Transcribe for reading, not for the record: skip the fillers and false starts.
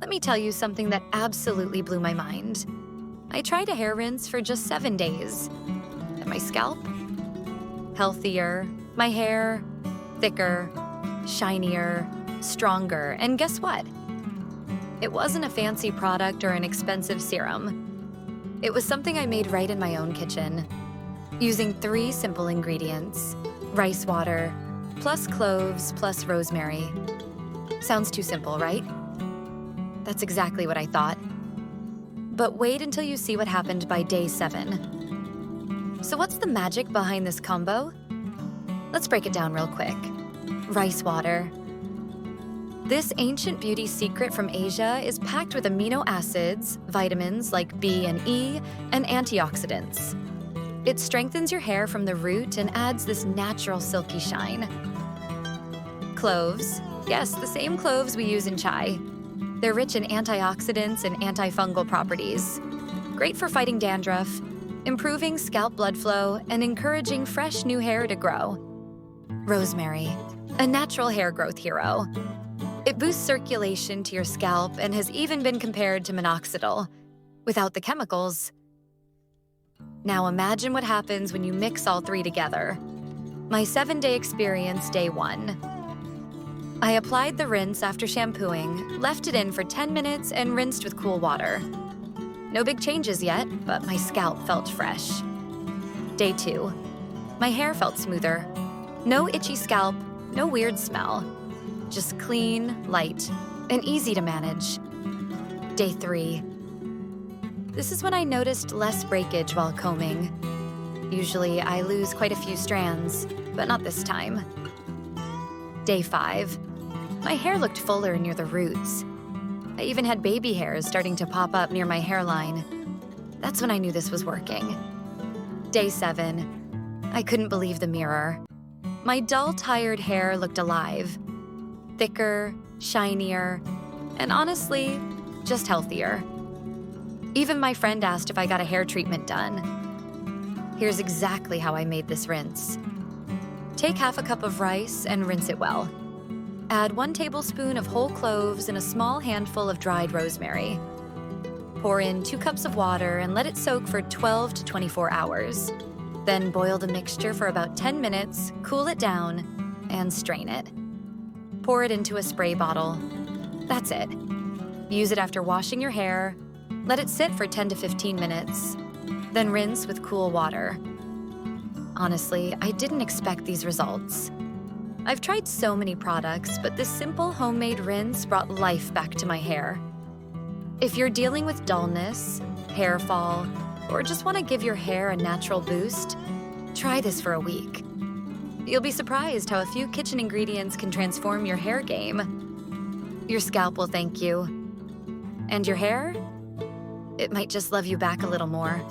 Let me tell you something that absolutely blew my mind. I tried a hair rinse for just 7 days. And my scalp? Healthier, my hair thicker, shinier, stronger, and guess what? It wasn't a fancy product or an expensive serum. It was something I made right in my own kitchen, using 3 simple ingredients: rice water, plus cloves, plus rosemary. Sounds too simple, right? That's exactly what I thought. But wait until you see what happened by day 7. So what's the magic behind this combo? Let's break it down real quick. Rice water. This ancient beauty secret from Asia is packed with amino acids, vitamins like B and E, and antioxidants. It strengthens your hair from the root and adds this natural silky shine. Cloves. Yes, the same cloves we use in chai. They're rich in antioxidants and antifungal properties. Great for fighting dandruff, improving scalp blood flow, and encouraging fresh new hair to grow. Rosemary, a natural hair growth hero. It boosts circulation to your scalp and has even been compared to minoxidil, without the chemicals. Now imagine what happens when you mix all 3 together. My 7-day experience, day 1. I applied the rinse after shampooing, left it in for 10 minutes, and rinsed with cool water. No big changes yet, but my scalp felt fresh. Day 2. My hair felt smoother. No itchy scalp, no weird smell. Just clean, light, and easy to manage. Day 3. This is when I noticed less breakage while combing. Usually I lose quite a few strands, but not this time. Day 5. My hair looked fuller near the roots. I even had baby hairs starting to pop up near my hairline. That's when I knew this was working. Day 7. I couldn't believe the mirror. My dull, tired hair looked alive. Thicker, shinier, and honestly, just healthier. Even my friend asked if I got a hair treatment done. Here's exactly how I made this rinse. Take half a cup of rice and rinse it well. Add 1 tablespoon of whole cloves and a small handful of dried rosemary. Pour in 2 cups of water and let it soak for 12 to 24 hours. Then boil the mixture for about 10 minutes, cool it down, and strain it. Pour it into a spray bottle. That's it. Use it after washing your hair. Let it sit for 10 to 15 minutes. Then rinse with cool water. Honestly, I didn't expect these results. I've tried so many products, but this simple homemade rinse brought life back to my hair. If you're dealing with dullness, hair fall, or just want to give your hair a natural boost, try this for a week. You'll be surprised how a few kitchen ingredients can transform your hair game. Your scalp will thank you. And your hair? It might just love you back a little more.